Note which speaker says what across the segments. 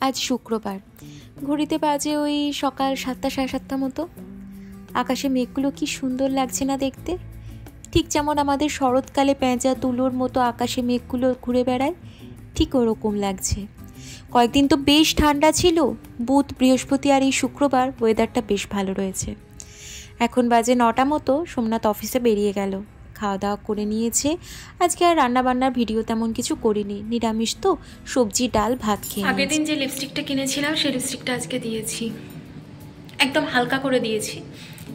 Speaker 1: আজ শুক্রবার, ঘড়িতে বাজে ওই সকাল 7টা 7:30 মতো। আকাশে মেঘগুলো কি সুন্দর লাগছে না দেখতে, ঠিক যেমন আমাদের শরৎকালে পেঁচা তুলোর মতো আকাশে মেঘগুলো ঘুরে বেড়ায়, ঠিক ওরকম লাগছে। কয়েকদিন তো বেশ ঠান্ডা ছিল, বুধ বৃহস্পতি আর এই শুক্রবার ওয়েদারটা বেশ ভালো রয়েছে। এখন বাজে 9টা মতো, সোমনাথ অফিসে বেরিয়ে গেল, খাওয়া দাওয়া করে নিয়েছে। আজকে আর রান্নাবান্নার ভিডিও তেমন কিছু করিনি, নিরামিষ তো, সবজি ডাল ভাত খেয়ে। আগের দিন যে লিপস্টিকটা কিনেছিলাম সেই লিপস্টিকটা আজকে দিয়েছি, একদম হালকা করে দিয়েছি।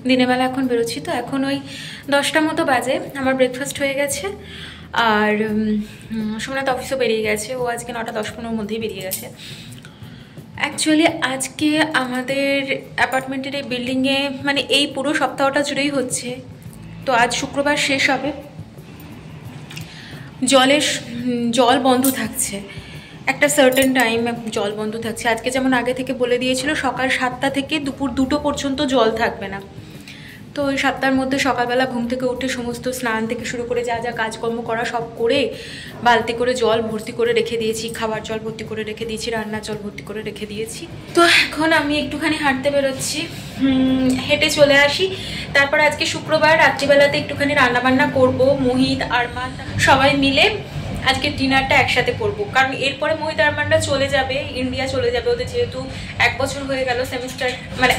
Speaker 1: দিনের বেলা এখন বেরোচ্ছি তো, এখন ওই 10টা মতো বাজে। আমার ব্রেকফাস্ট হয়ে গেছে আর সোমনাথ অফিসও বেরিয়ে গেছে। ও আজকে 9টা 10-15 মধ্যেই বেরিয়ে গেছে। অ্যাকচুয়ালি আজকে আমাদের অ্যাপার্টমেন্টের এই বিল্ডিংয়ে মানে এই পুরো সপ্তাহটা জুড়েই হচ্ছে, তো আজ শুক্রবার শেষ হবে। জল বন্ধ থাকছে, একটা সার্টেন টাইম জল বন্ধ থাকছে। আজকে যেমন আগে থেকে বলে দিয়েছিল সকাল 7টা থেকে দুপুর 2টো পর্যন্ত জল থাকবে না। তো ওই 7টার মধ্যে সকালবেলা ঘুম থেকে উঠে সমস্ত স্নান থেকে শুরু করে যা যা কাজকর্ম করা সব করে বালতি করে জল ভর্তি করে রেখে দিয়েছি, খাবার জল ভর্তি করে রেখে দিয়েছি, রান্নার জল ভর্তি করে রেখে দিয়েছি। তো এখন আমি একটুখানি হাঁটতে বেরোচ্ছি, হেঁটে চলে আসি। তারপর আজকে শুক্রবার রাত্রিবেলাতে একটুখানি রান্নাবান্না করব, মোহিত আরমান সবাই মিলে আজকে ডিনারটা একসাথে করবো। কারণ এরপরে মোহিত আরমানরা চলে যাবে, ইন্ডিয়া চলে যাবে। ওদের যেহেতু 1 বছর হয়ে গেল সেমিস্টার, মানে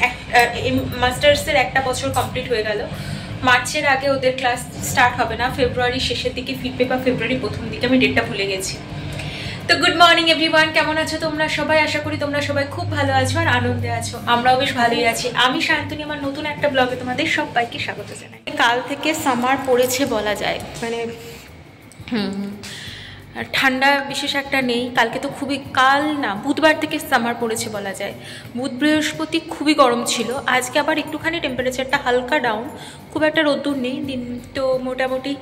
Speaker 1: মাস্টার্সের 1টা বছর কমপ্লিট হয়ে গেল। মার্চের আগে ওদের ক্লাস স্টার্ট হবে না, ফেব্রুয়ারি শেষের দিকে ফিরবে বা ফেব্রুয়ারি প্রথম দিকে, আমি ডেটটা ভুলে গেছি। তো গুড মর্নিং এভরিওয়ান, কেমন আছো তোমরা সবাই? আশা করি তোমরা সবাই খুব ভালো আছো আর আনন্দে আছো। আমরাও বেশ ভালোই আছি। আমি শান্তনী, আমার নতুন একটা ব্লগে তোমাদের সবাইকে স্বাগত জানাই। কাল থেকে সামার পড়েছে বলা যায়, মানে ঠান্ডা বিশেষ একটা নেই। কালকে তো খুবই, কাল না বুধবার থেকে সামার পড়েছে বলা যায়। বুধ বৃহস্পতি খুবই গরম ছিল, আজকে আবার একটুখানি টেম্পারেচারটা হালকা ডাউন, খুব একটা রোদ্দুর নেই, দিন তো মোটামুটি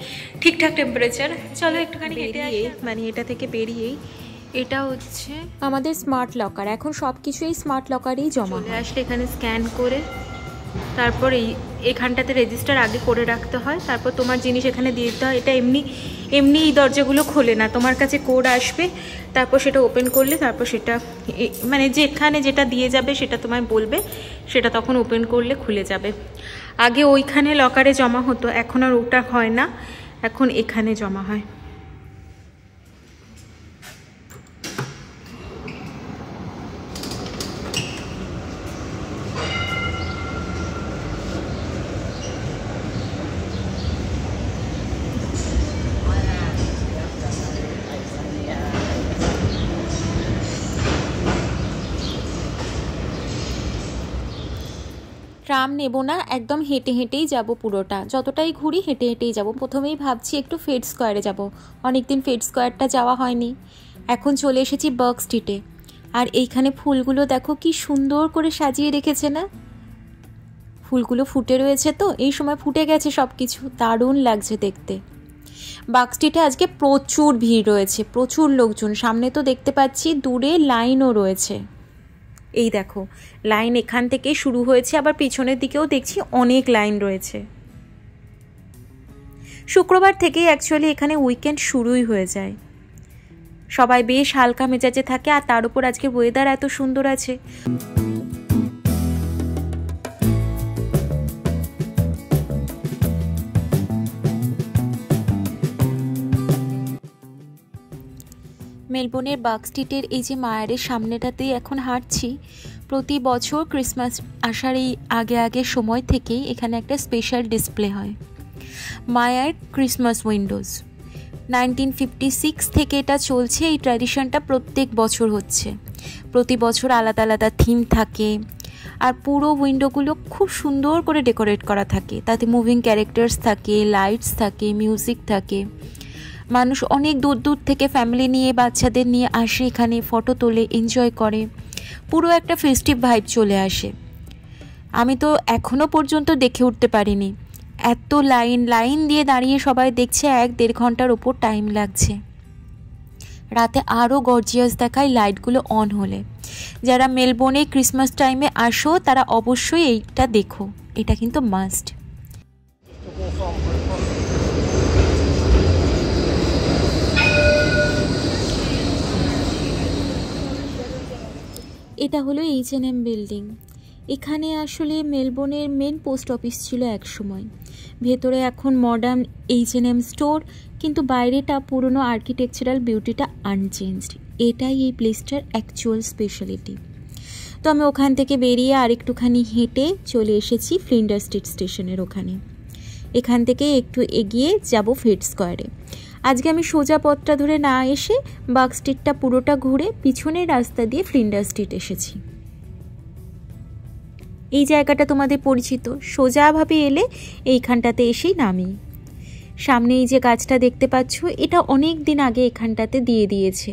Speaker 1: ঠিকঠাক টেম্পারেচার। চলো একটুখানি হেঁটে আসি। মানে এটা থেকে বেরিয়েই এটা হচ্ছে আমাদের স্মার্ট লকার। এখন সব কিছু এই স্মার্ট লকারেই জমা চলে আসলে এখানে স্ক্যান করে তারপর এখানটাতে রেজিস্টার আগে করে রাখতে হয়, তারপর তোমার জিনিস এখানে দিয়ে দিতে হয়। এটা এমনি এই দরজাগুলো খোলে না, তোমার কাছে কোড আসবে, তারপর সেটা ওপেন করলে তারপর সেটা মানে যেখানে যেটা দিয়ে যাবে সেটা তোমায় বলবে, সেটা তখন ওপেন করলে খুলে যাবে। আগে ওইখানে লকারে জমা হতো, এখন আর ওটা হয় না, এখন এখানে জমা হয়। ট্রাম নেব না, একদম হেঁটে হেঁটেই যাব পুরোটা, যতটাই ঘুরি হেঁটে হেঁটেই যাব। প্রথমেই ভাবছি একটু ফেড স্কোয়ারে যাব, অনেকদিন ফেড স্কোয়ারটা যাওয়া হয়নি। এখন চলে এসেছি বার্গ স্ট্রিটে, আর এইখানে ফুলগুলো দেখো কি সুন্দর করে সাজিয়ে রেখেছে না, ফুলগুলো ফুটে রয়েছে, তো এই সময় ফুটে গেছে সব কিছু, দারুণ লাগছে দেখতে। বার্গ স্ট্রিটে আজকে প্রচুর ভিড় রয়েছে, প্রচুর লোকজন। সামনে তো দেখতে পাচ্ছি, দূরে লাইনও রয়েছে। এই দেখো লাইন এখান থেকে শুরু হয়েছে, আবার পিছনের দিকেও দেখছি অনেক লাইন রয়েছে। শুক্রবার থেকেই অ্যাকচুয়ালি এখানে উইকেন্ড শুরুই হয়ে যায়, সবাই বেশ হালকা মেজাজে থাকে, আর তার উপর আজকে ওয়েদার এত সুন্দর আছে। মেলবোর্নের বার্গ স্ট্রিটের এই যে মায়ারের সামনেটাতেই এখন হাঁটছি। প্রতি বছর ক্রিসমাস আসার এই আগে সময় থেকেই এখানে একটা স্পেশাল ডিসপ্লে হয়, মায়ার ক্রিসমাস উইন্ডোজ। 1956 থেকে এটা চলছে, এই ট্র্যাডিশনটা প্রত্যেক বছর হচ্ছে। প্রতি বছর আলাদা আলাদা থিম থাকে, আর পুরো উইন্ডোগুলো খুব সুন্দর করে ডেকোরেট করা থাকে, তাতে মুভিং ক্যারেক্টার্স থাকে, লাইটস থাকে, মিউজিক থাকে। মানুষ অনেক দূর দূর থেকে ফ্যামিলি নিয়ে, বাচ্চাদের নিয়ে আসে, এখানে ফটো তোলে, এনজয় করে, পুরো একটা ফেস্টিভ ভাইব চলে আসে। আমি তো এখনও পর্যন্ত দেখে উঠতে পারিনি, এত লাইন দিয়ে দাঁড়িয়ে সবাই দেখছে, 1-1.5 ঘন্টার ওপর টাইম লাগছে। রাতে আরও গর্জিয়াস দেখায় লাইটগুলো অন হলে। যারা মেলবোর্নে ক্রিসমাস টাইমে আসো তারা অবশ্যই এইটা দেখো, এটা কিন্তু মাস্ট। এটা হলো H&M বিল্ডিং। এখানে আসলে মেলবোর্নের মেন পোস্ট অফিস ছিল এক সময়। ভেতরে এখন মডার্ন H&M স্টোর, কিন্তু বাইরেটা পুরনো আর্কিটেকচারাল বিউটিটা আনচেঞ্জড। এটাই এই প্লেসটার অ্যাকচুয়াল স্পেশালিটি। তো আমি ওখান থেকে বেরিয়ে আরেকটুখানি হেঁটে চলে এসেছি ফ্লিন্ডার স্ট্রিট স্টেশনের ওখানে। এখান থেকে একটু এগিয়ে যাব ফেড স্কোয়ারে। আজকে আমি সোজা পথটা ধরে না এসে বাগ স্ট্রিটটা পুরোটা ঘুরে পিছনের রাস্তা দিয়ে ফ্লিন্ডার স্ট্রিট এসেছি। এই জায়গাটা তোমাদের পরিচিত, সোজাভাবে এলে এইখানটাতে এসেই নামি। সামনে এই যে গাছটা দেখতে পাচ্ছ, এটা অনেক দিন আগে এখানটাতে দিয়ে দিয়েছে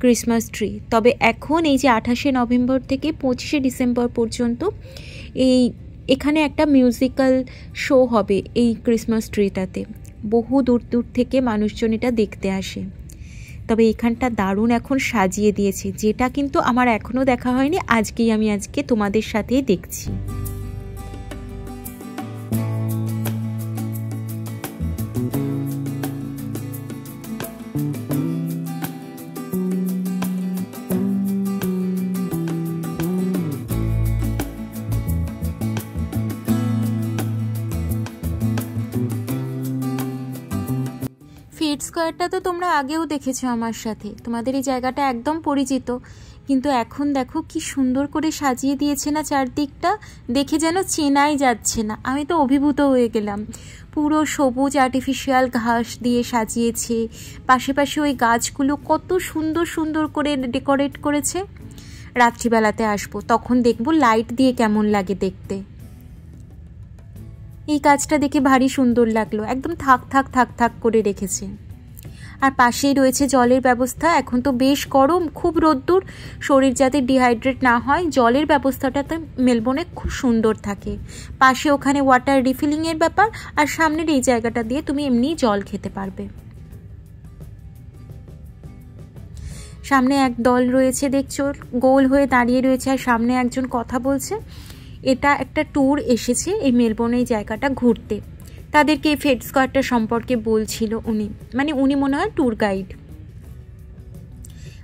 Speaker 1: ক্রিসমাস ট্রি। তবে এখন এই যে 28শে নভেম্বর থেকে 25শে ডিসেম্বর পর্যন্ত এখানে একটা মিউজিক্যাল শো হবে এই ক্রিসমাস ট্রিটাতে। বহু দূর দূর থেকে মানুষজন এটা দেখতে আসে। তবে এখানটা দারুণ এখন সাজিয়ে দিয়েছে, যেটা কিন্তু আমার এখনও দেখা হয়নি। আমি আজকে তোমাদের সাথেই দেখছি। ফেড স্কোয়ারটা তো তোমরা আগেও দেখেছো আমার সাথে, তোমাদের এই জায়গাটা একদম পরিচিত। কিন্তু এখন দেখো কি সুন্দর করে সাজিয়ে দিয়েছে না চারদিকটা, দেখে যেন চেনাই যাচ্ছে না। আমি তো অভিভূত হয়ে গেলাম। পুরো সবুজ আর্টিফিশিয়াল ঘাস দিয়ে সাজিয়েছে, পাশে পাশে ওই গাছগুলো কত সুন্দর সুন্দর করে ডেকোরেট করেছে। রাত্রিবেলাতে আসবো, তখন দেখবো লাইট দিয়ে কেমন লাগে দেখতে। এই গাছটা দেখে ভারী সুন্দর লাগলো, একদম থাক থাক থাক থাক করে রেখেছে। আর পাশেই রয়েছে জলের ব্যবস্থা। এখন তো বেশ গরম, খুব রোদ্দুর, শরীর যাতে ডিহাইড্রেট না হয়, জলের ব্যবস্থাটাতে মেলবোর্নে খুব সুন্দর থাকে। পাশে ওখানে ওয়াটার রিফিলিংয়ের ব্যাপার, আর সামনের এই জায়গাটা দিয়ে তুমি এমনি জল খেতে পারবে। সামনে এক দল রয়েছে দেখছো, গোল হয়ে দাঁড়িয়ে রয়েছে, আর সামনে একজন কথা বলছে। এটা একটা ট্যুর এসেছে এই মেলবোর্নে এই জায়গাটা ঘুরতে। তাদেরকে এই ফেড স্কোয়ারটা সম্পর্কে বলছিল উনি মনে হয় ট্যুর গাইড।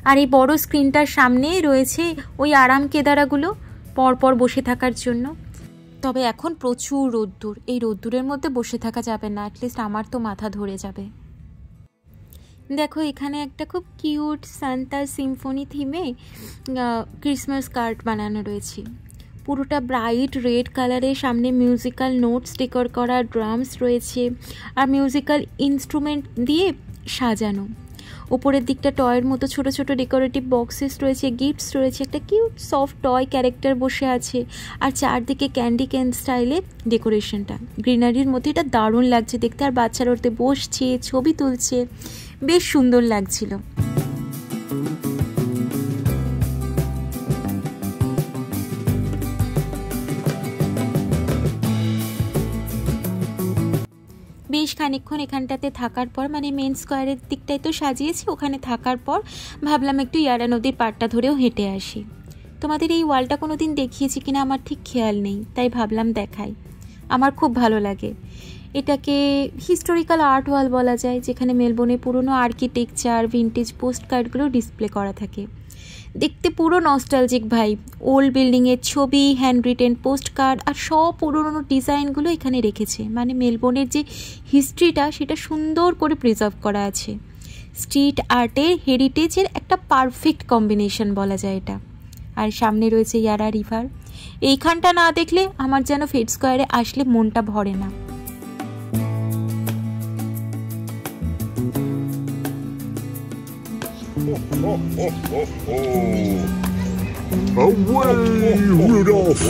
Speaker 1: আর এই বড় স্ক্রিনটার সামনে রয়েছে ওই আরাম কেদারাগুলো পরপর বসে থাকার জন্য। তবে এখন প্রচুর রোদ্দুর, এই রোদ্দুরের মধ্যে বসে থাকা যাবে না, অ্যাটলিস্ট আমার তো মাথা ধরে যাবে। দেখো এখানে একটা খুব কিউট সান্তা সিম্ফনি থিমে ক্রিসমাস কার্ড বানানো রয়েছে। পুরোটা ব্রাইট রেড কালারের, সামনে মিউজিক্যাল নোটস ডেকোর করা, ড্রামস রয়েছে আর মিউজিক্যাল ইনস্ট্রুমেন্ট দিয়ে সাজানো। ওপরের দিকটা টয়ের মতো ছোট ছোট ডেকোরেটিভ বক্সেস রয়েছে, গিফটস রয়েছে, একটা কিউট সফট টয় ক্যারেক্টার বসে আছে, আর চারদিকে ক্যান্ডি ক্যান স্টাইলে ডেকোরেশনটা। গ্রিনারির মধ্যে এটা দারুণ লাগছে দেখতে, আর বাচ্চারা ওতে বসছে, ছবি তুলছে, বেশ সুন্দর লাগছিল। বেশ খানিকক্ষণ এখানটাতে থাকার পর, মেন স্কোয়ারের দিকটাই তো সাজিয়েছি, ওখানে থাকার পর ভাবলাম একটু ইয়ারা নদীর পাড়টা ধরেও হেঁটে আসি। তোমাদের এই ওয়ালটা কোনো দিন দেখিয়েছি কিনা আমার ঠিক খেয়াল নেই, তাই ভাবলাম দেখাই। আমার খুব ভালো লাগে এটাকে। হিস্টোরিক্যাল আর্ট ওয়াল বলা যায়, যেখানে মেলবোর্নে পুরনো আর্কিটেকচার, ভিন্টেজ পোস্ট কার্ডগুলো ডিসপ্লে করা থাকে। দেখতে পুরো নস্টালজিক ভাইব, ওল্ড বিল্ডিংয়ের ছবি, হ্যান্ড রিটেন পোস্ট কার্ড আর সব পুরনো ডিজাইনগুলো এখানে রেখেছে। মেলবোর্নের যে হিস্ট্রিটা সেটা সুন্দর করে প্রিজার্ভ করা আছে। স্ট্রিট আর্টের হেরিটেজের একটা পারফেক্ট কম্বিনেশন বলা যায় এটা। আর সামনে রয়েছে ইয়ারা রিভার। এইখানটা না দেখলে আমার যেন ফেড স্কোয়ারে আসলে মনটা ভরে না।
Speaker 2: Away, Rudolph!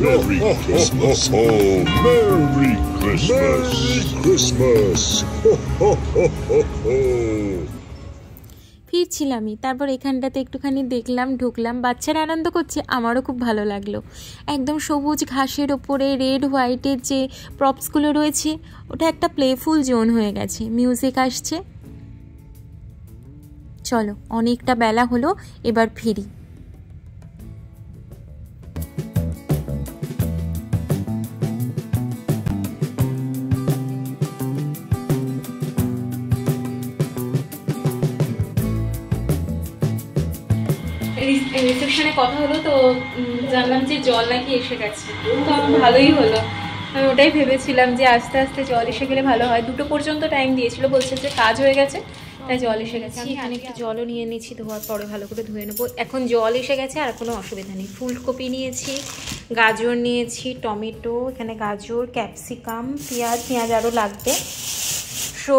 Speaker 2: Merry Christmas! Merry Christmas! Merry Christmas!
Speaker 1: ফিরছিলামই, তারপর এখানটাতে একটুখানি দেখলাম, ঢুকলাম, বাচ্চারা আনন্দ করছে, আমারও খুব ভালো লাগলো। একদম সবুজ ঘাসের ওপরে রেড হোয়াইটের যে প্রপসগুলো রয়েছে, ওটা একটা প্লেফুল জোন হয়ে গেছে। মিউজিক আসছে। চলো, অনেকটা বেলা হলো, এবার ফিরি। রিসেপশনে কথা হলো তো জানলাম যে জল নাকি এসে গেছে, তো আমার ভালোই হলো। আমি ওটাই ভেবেছিলাম যে আস্তে আস্তে জল এসে গেলে ভালো হয়। 2টো পর্যন্ত টাইম দিয়েছিল, বলছে যে কাজ হয়ে গেছে তাই জল এসে গেছে। আমি এখানে একটু জলও নিয়ে নিয়েছি, ধোয়ার পরে ভালো করে ধুয়ে নেবো। এখন জল এসে গেছে আর কোনো অসুবিধা নেই। ফুলকপি নিয়েছি, গাজর নিয়েছি, টমেটো, এখানে গাজর, ক্যাপসিকাম, পেঁয়াজ আরও লাগবে। সো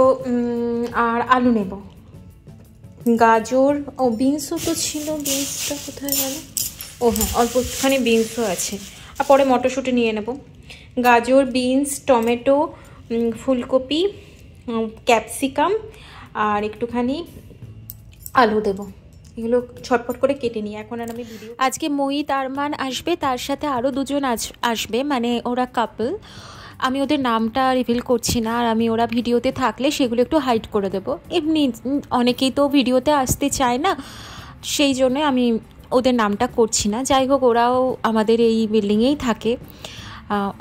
Speaker 1: আর আলু নেব, গাজর ও বিনসও তো ছিল, বিনসটা কোথায় গেল? ও হ্যাঁ, অল্প একটুখানি বিনসও আছে, আর পরে মটরশুঁটি নিয়ে নেব। গাজর, বিনস, টমেটো, ফুলকপি, ক্যাপসিকাম আর একটুখানি আলু দেব। এগুলো ছটপট করে কেটে নিই এখন। আর আমি ভিডিও আজকে মোহিত আরমান আসবে, তার সাথে আরও দুজন আসবে, মানে ওরা কাপল। আমি ওদের নামটা রিভিল করছি না, আর আমি ওরা ভিডিওতে থাকলে সেগুলো একটু হাইড করে দেবো। এমনি অনেকেই তো ভিডিওতে আসতে চায় না, সেই জন্য আমি ওদের নামটা করছি না। যাই হোক, ওরাও আমাদের এই বিল্ডিংয়েই থাকে।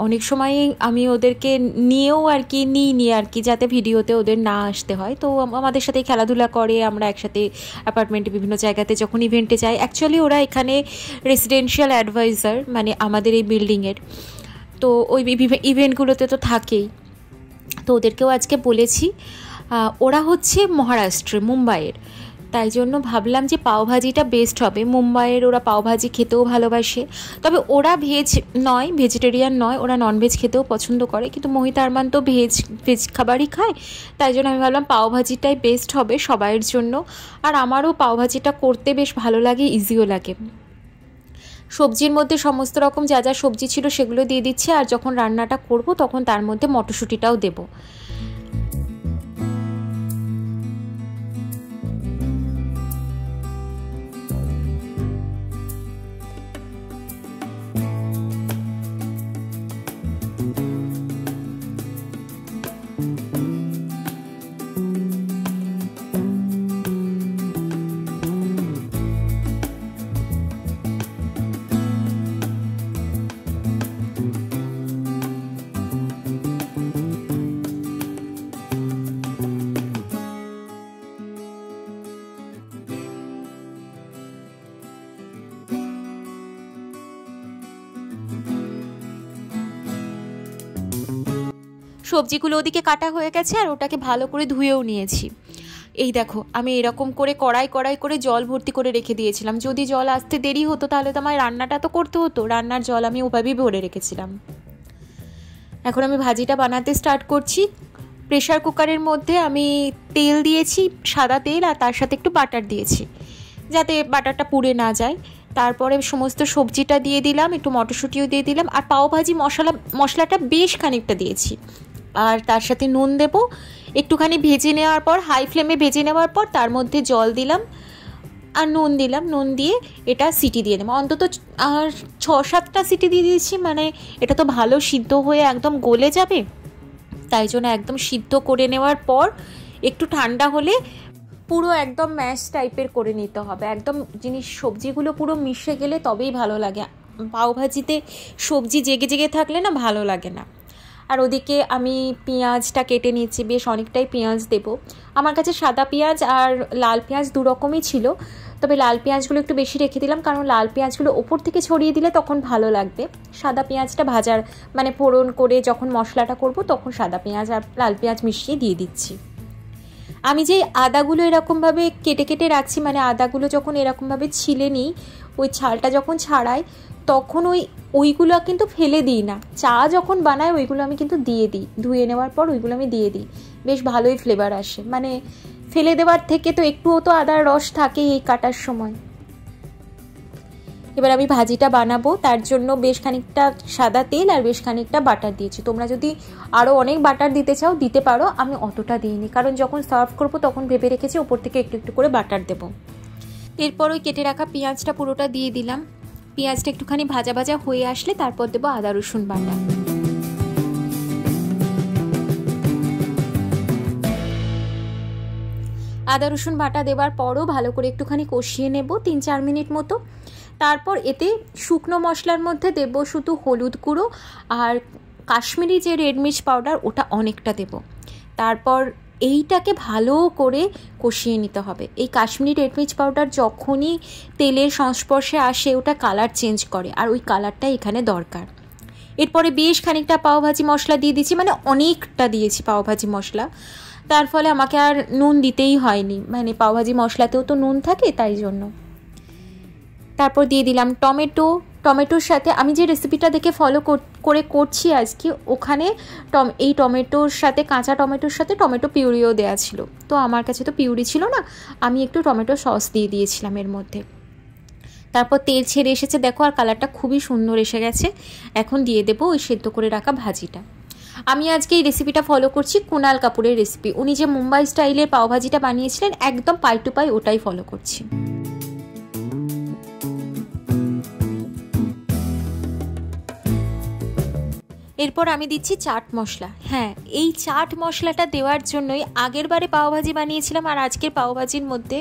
Speaker 1: অনেক সময় আমি ওদেরকে নিয়েও আর কি নিই আর কি, যাতে ভিডিওতে ওদের না আসতে হয়। তো আমাদের সাথে খেলাধুলা করে, আমরা একসাথে অ্যাপার্টমেন্টে বিভিন্ন জায়গাতে যখন ইভেন্টে যাই। অ্যাকচুয়ালি ওরা এখানে রেসিডেন্সিয়াল অ্যাডভাইজার, মানে আমাদের এই বিল্ডিংয়ের। তো ওই ইভেন্টগুলোতে তো থাকেই, তো ওদেরকেও আজকে বলেছি। ওরা হচ্ছে মহারাষ্ট্রের, মুম্বাইয়ের, তাই জন্য ভাবলাম যে পাওভাজিটা বেস্ট হবে। মুম্বাইয়ের ওরা পাওভাজি খেতেও ভালোবাসে, তবে ওরা ভেজিটেরিয়ান নয়, ওরা ননভেজ খেতেও পছন্দ করে। কিন্তু মোহিত আরমান তো ভেজ খাবারই খায়, তাই জন্য আমি ভাবলাম পাওভাজিটাই বেস্ট হবে সবাইয়ের জন্য। আর আমারও পাওভাজিটা করতে বেশ ভালো লাগে, ইজিও লাগে। সবজির মধ্যে সমস্ত রকম যা যা সবজি ছিল সেগুলো দিয়ে দিচ্ছি, আর যখন রান্নাটা করব তখন তার মধ্যে মটরশুঁটিটাও দেবো। সবজিগুলো ওদিকে কাটা হয়ে গেছে, আর ওটাকে ভালো করে ধুয়েও নিয়েছি। এই দেখো, আমি এরকম করে কড়াই করে জল ভর্তি করে রেখে দিয়েছিলাম। যদি জল আসতে দেরি হতো তাহলে তো আমার রান্নাটা তো করতে হতো, রান্নার জল আমি ওভাবেই ভরে রেখেছিলাম। এখন আমি ভাজিটা বানাতে স্টার্ট করছি। প্রেশার কুকারের মধ্যে আমি তেল দিয়েছি, সাদা তেল, আর তার সাথে একটু বাটার দিয়েছি, যাতে বাটারটা পুড়ে না যায়। তারপরে সমস্ত সবজিটা দিয়ে দিলাম, একটু মটরশুঁটিও দিয়ে দিলাম, আর পাওভাজি মশলাটা বেশ খানিকটা দিয়েছি। আর তার সাথে নুন দেব, একটুখানি ভেজে নেওয়ার পর, হাই ফ্লেমে ভেজে নেওয়ার পর তার মধ্যে জল দিলাম আর নুন দিলাম। নুন দিয়ে এটা সিটি দিয়ে নেবো, অন্তত আর 6-7টা সিটি দিয়ে দিয়েছি, মানে এটা তো ভালো সিদ্ধ হয়ে একদম গলে যাবে। তাই জন্য একদম সিদ্ধ করে নেওয়ার পর একটু ঠান্ডা হলে পুরো একদম ম্যাশ টাইপের করে নিতে হবে। একদম সবজিগুলো পুরো মিশে গেলে তবেই ভালো লাগে। পাওভাজিতে সবজি জেগে থাকলে না ভালো লাগে না। আর ওদিকে আমি পেঁয়াজটা কেটে নিচ্ছি, বেশ অনেকটাই পেঁয়াজ দেব। আমার কাছে সাদা পেঁয়াজ আর লাল পেঁয়াজ দু রকমই ছিল, তবে লাল পেঁয়াজগুলো একটু বেশি রেখে দিলাম, কারণ লাল পেঁয়াজগুলো ওপর থেকে ছড়িয়ে দিলে তখন ভালো লাগবে। সাদা পেঁয়াজটা ভাজার মানে ফোড়ন করে যখন মশলাটা করব তখন সাদা পেঁয়াজ আর লাল পেঁয়াজ মিশিয়ে দিয়ে দিচ্ছি। আমি যে আদাগুলো এরকমভাবে কেটে রাখছি, মানে আদাগুলো যখন এরকমভাবে ছিলে নিই, ওই ছালটা যখন ছাড়াই তখন ওইগুলো কিন্তু ফেলে দিই না। চা যখন বানাই ওইগুলো আমি কিন্তু দিয়ে দিই, ধুয়ে নেওয়ার পর ওইগুলো আমি দিয়ে দিই, বেশ ভালোই ফ্লেভার আসে। মানে ফেলে দেওয়ার থেকে তো একটুও তো আদার রস থাকে এই কাটার সময়। এবার আমি ভাজিটা বানাবো, তার জন্য বেশ খানিকটা সাদা তেল আর বেশ খানিকটা বাটার দিয়েছি। তোমরা যদি আরও অনেক বাটার দিতে চাও দিতে পারো, আমি অতটা দিইনি, কারণ যখন সার্ভ করবো তখন ভেবে রেখেছি ওপর থেকে একটু একটু করে বাটার দেবো। এরপর ওই কেটে রাখা পেঁয়াজটা পুরোটা দিয়ে দিলাম। পেঁয়াজটা একটুখানি ভাজা ভাজা হয়ে আসলে তারপর দেবো আদা রসুন বাটা। আদা রসুন বাটা দেওয়ার পরও ভালো করে একটুখানি কষিয়ে নেব 3-4 মিনিট মতো। তারপর এতে শুকনো মশলার মধ্যে দেব শুধু হলুদ গুঁড়ো আর কাশ্মীরি যে রেড মির্চ পাউডার ওটা অনেকটা দেব। তারপর এইটাকে ভালো করে কষিয়ে নিতে হবে। এই কাশ্মীরি রেড মির্চ পাউডার যখনই তেলের সংস্পর্শে আসে ওটা কালার চেঞ্জ করে, আর ওই কালারটা এখানে দরকার। এরপরে বেশ খানিকটা পাওভাজি মশলা দিয়ে দিচ্ছি, মানে অনেকটা দিয়েছি পাওভাজি মশলা, তার ফলে আমাকে আর নুন দিতেই হয়নি, মানে পাওভাজি মশলাতেও তো নুন থাকে তাই জন্য। তারপর দিয়ে দিলাম টমেটো। টমেটোর সাথে আমি যে রেসিপিটা দেখে ফলো করে করছি আজকে, ওখানে এই টমেটোর সাথে, কাঁচা টমেটোর সাথে টমেটো পিউরিও দেওয়া ছিল, তো আমার কাছে তো পিউরি ছিল না, আমি একটু টমেটো সস দিয়ে দিয়েছিলাম এর মধ্যে। তারপর তেল ছেড়ে এসেছে দেখো, আর কালারটা খুবই সুন্দর এসে গেছে। এখন দিয়ে দেবো ওই সেদ্ধ করে রাখা ভাজিটা। আমি আজকে এই রেসিপিটা ফলো করছি কুনাল কাপুরের রেসিপি, উনি যে মুম্বাই স্টাইলের পাওভাজিটা বানিয়েছিলেন একদম পাই টু পাই ওটাই ফলো করছি। এরপর আমি দিচ্ছি চাট মশলা। হ্যাঁ, এই চাট মশলাটা দেওয়ার জন্যই আগের বারে পাওভাজি বানিয়েছিলাম আর আজকের পাওভাজির মধ্যে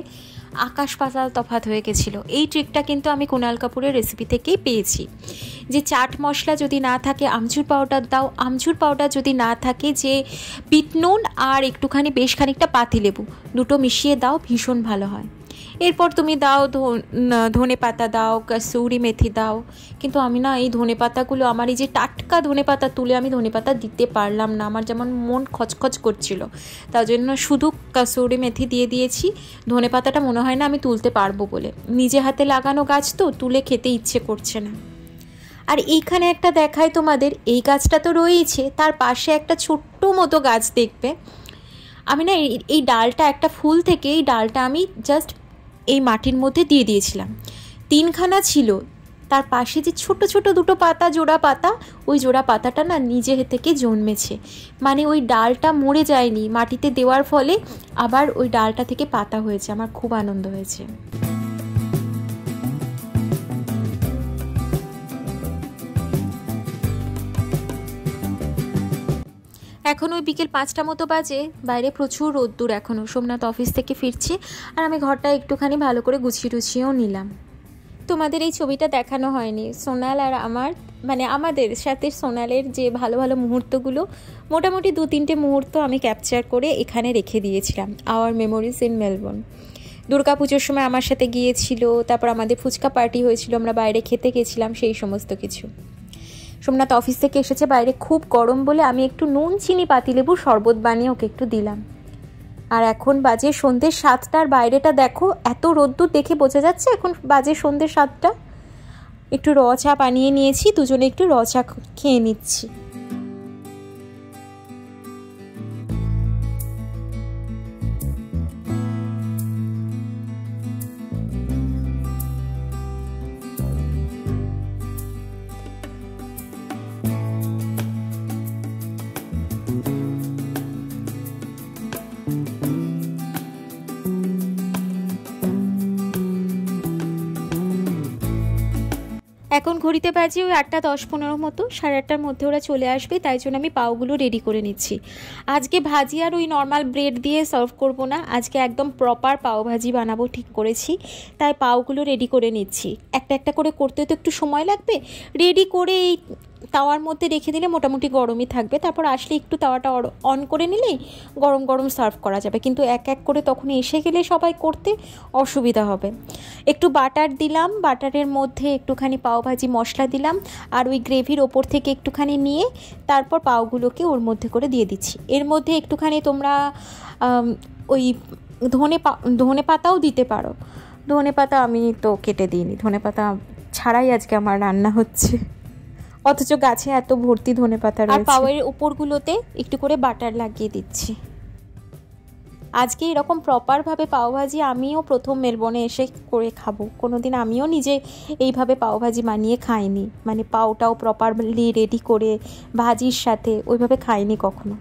Speaker 1: আকাশ পাতাল তফাৎ হয়ে গেছিলো। এই ট্রিকটা কিন্তু আমি কুনাল কাপুরের রেসিপি থেকেই পেয়েছি, যে চাট মশলা যদি না থাকে আমচুর পাউডার দাও, আমচুর পাউডার যদি না থাকে যে বিট নুন আর একটুখানি বেশ খানিকটা পাতিলেবু দুটো মিশিয়ে দাও, ভীষণ ভালো হয়। এরপর তুমি দাও ধনে পাতা দাও, কসুরি মেথি দাও, কিন্তু আমি না এই ধনে পাতাগুলো, আমার এই যে টাটকা ধনে পাতা তুলে আমি ধনে পাতা দিতে পারলাম না, আমার যেমন মন খচখচ করছিল, তার জন্য শুধু কসুরি মেথি দিয়ে দিয়েছি। ধনে পাতাটা মনে হয় না আমি তুলতে পারবো বলে, নিজে হাতে লাগানো গাছ তো তুলে খেতে ইচ্ছে করছে না। আর এইখানে একটা দেখায় তোমাদের, এই গাছটা তো রয়েছে, তার পাশে একটা ছোট্ট মতো গাছ দেখবে, আমি না এই ডালটা, একটা ফুল থেকে এই ডালটা আমি জাস্ট এই মাটির মধ্যে দিয়ে দিয়েছিলাম, 3খানা ছিল, তার পাশে যে ছোট ছোট দুটো পাতা, জোড়া পাতা, ওই জোড়া পাতাটা না নিজে থেকে জন্মেছে, মানে ওই ডালটা মরে যায়নি, মাটিতে দেওয়ার ফলে আবার ওই ডালটা থেকে পাতা হয়েছে। আমার খুব আনন্দ হয়েছে। এখন ওই বিকেল 5টা মতো বাজে, বাইরে প্রচুর রোদ্দুর এখনও, সোমনাথ অফিস থেকে ফিরছি, আর আমি ঘরটা একটুখানি ভালো করে গুছিয়ে টুছিয়েও নিলাম। তোমাদের এই ছবিটা দেখানো হয়নি, সোনাল আর আমার, মানে আমাদের সাথে সোনালের যে ভালো ভালো মুহূর্তগুলো, মোটামুটি 2-3টে মুহূর্ত আমি ক্যাপচার করে এখানে রেখে দিয়েছিলাম, আওয়ার মেমোরিজ ইন মেলবোর্ন। দুর্গাপুজোর সময় আমার সাথে গিয়েছিল, তারপর আমাদের ফুচকা পার্টি হয়েছিল, আমরা বাইরে খেতে গেছিলাম, সেই সমস্ত কিছু। সোমনাথ অফিস থেকে এসেছে, বাইরে খুব গরম বলে আমি একটু নুন চিনি পাতিলেবুর শরবত বানিয়ে ওকে একটু দিলাম। আর এখন বাজে সন্ধ্যে 7টার, বাইরেটা দেখো এত রোদ্দুর, দেখে বোঝা যাচ্ছে এখন বাজে সন্ধ্যে 7টা। একটু র চা বানিয়ে নিয়েছি, দুজনে একটু র চা খেয়ে নিচ্ছি। এখন ঘড়িতে বাজে ওই 8:10-15 মতো, 8:30টার মধ্যে ওরা চলে আসবে, তাই জন্য আমি পাউগুলো রেডি করে নিচ্ছি। আজকে ভাজি আর ওই নর্মাল ব্রেড দিয়ে সার্ভ করব না, আজকে একদম প্রপার পাও ভাজি বানাবো ঠিক করেছি, তাই পাউগুলো রেডি করে নিচ্ছি। একটা একটা করে করতে তো একটু সময় লাগবে, রেডি করে এই তাওয়ার মধ্যে রেখে দিলে মোটামুটি গরমই থাকবে, তারপর আসলে একটু তাওয়াটা অন করে নিলেই গরম গরম সার্ভ করা যাবে, কিন্তু এক এক করে তখন এসে গেলে সবাই করতে অসুবিধা হবে। একটু বাটার দিলাম, বাটারের মধ্যে একটুখানি পাওভাজি মশলা দিলাম, আর ওই গ্রেভির ওপর থেকে একটুখানি নিয়ে তারপর পাওগুলোকে ওর মধ্যে করে দিয়ে দিচ্ছি। এর মধ্যে একটুখানি তোমরা ওই ধনে পাতাও দিতে পারো, ধনে পাতা আমি তো কেটে দিইনি, ধনে পাতা ছাড়াই আজকে আমার রান্না হচ্ছে, অথচ গাছে এত ভর্তি ধনে পাতা রয়েছে। আর পাওয়ের উপরগুলোতে একটু করে বাটার লাগিয়ে দিচ্ছি। আজকে এরকম প্রপারভাবে পাওভাজি আমিও প্রথম মেলবোর্নে এসে করে খাবো, কোনোদিন আমিও নিজে এইভাবে পাওভাজি বানিয়ে খাইনি, মানে পাওটাও প্রপারলি রেডি করে ভাজির সাথে ওইভাবে খাইনি কখনো।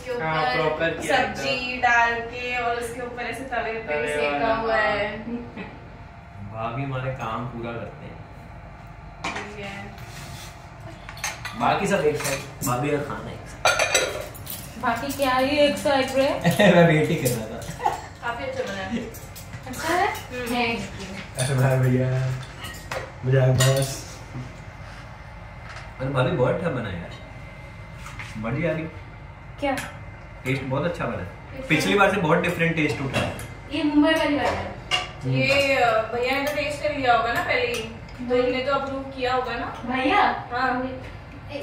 Speaker 1: उसके
Speaker 3: proper
Speaker 1: ऊपर
Speaker 3: किया
Speaker 1: सब्जी डाल के और उसके ऊपर ऐसे तवे पे सेका हुआ है।
Speaker 3: भाभी हमारे काम पूरा करते हैं।
Speaker 1: ठीक है।
Speaker 3: बाकी सब एक साइड, भाभी का खाना एक साइड।
Speaker 1: बाकी क्या ये एक साइड रे
Speaker 3: मैं वेट ही कर रहा था।
Speaker 1: काफी अच्छा बना है। अच्छा है? Thank you.
Speaker 3: ऐसे बना भैया मजा आया बस। अरे भाभी बहुत अच्छा बना यार, बढ़िया भी।
Speaker 1: क्या
Speaker 3: टेस्ट बहुत अच्छा बना है, पिछली बार से बहुत डिफरेंट टेस्ट उठा है।
Speaker 1: ये मुंबई वाली बात है। ये भैया ने तो टेस्ट कर लिया होगा ना पहले ही, तो इन्हें तो अप्रूव किया होगा ना भैया। हाँ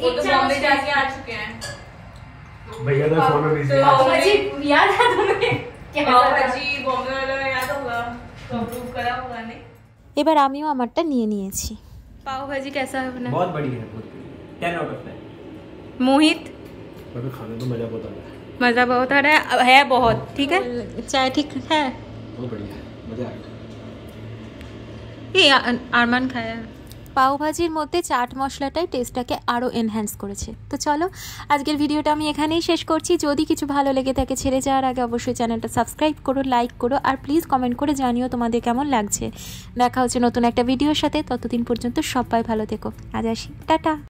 Speaker 1: वो तो बॉम्बे जाके आ चुके हैं।
Speaker 3: भैया का फोन में बिजी
Speaker 1: पाव भाजी याद है तुम्हें? पाव भाजी बॉम्बे वाला याद होगा, तो अप्रूव करा होगा नहीं।
Speaker 4: এবার আমিও আমারটা নিয়ে নিয়েছি।
Speaker 1: पाव भाजी कैसा है बना?
Speaker 3: बहुत बढ़िया है, 10 आउट ऑफ 10।
Speaker 1: मोहित
Speaker 3: पर खाने तो मजा बहुत आ रहा है।
Speaker 1: मजा बहुत आ रहा है बहुत। ठीक है, चाय ठीक है,
Speaker 3: बहुत बढ़िया है, मजा आ गया।
Speaker 1: ये आरमान खाया।
Speaker 4: পাওভাজির মধ্যে চাট মশলাটাই টেস্টটাকে আরও এনহ্যান্স করেছে। তো চলো আজকের ভিডিওটা আমি এখানেই শেষ করছি। যদি কিছু ভালো লেগে থাকে ছেড়ে যাওয়ার আগে অবশ্যই চ্যানেলটা সাবস্ক্রাইব করো, লাইক করো, আর প্লিজ কমেন্ট করে জানিও তোমাদের কেমন লাগছে। দেখা হচ্ছে নতুন একটা ভিডিওর সাথে, ততদিন পর্যন্ত সবাই ভালো থেকো। আজ আসি, টাটা।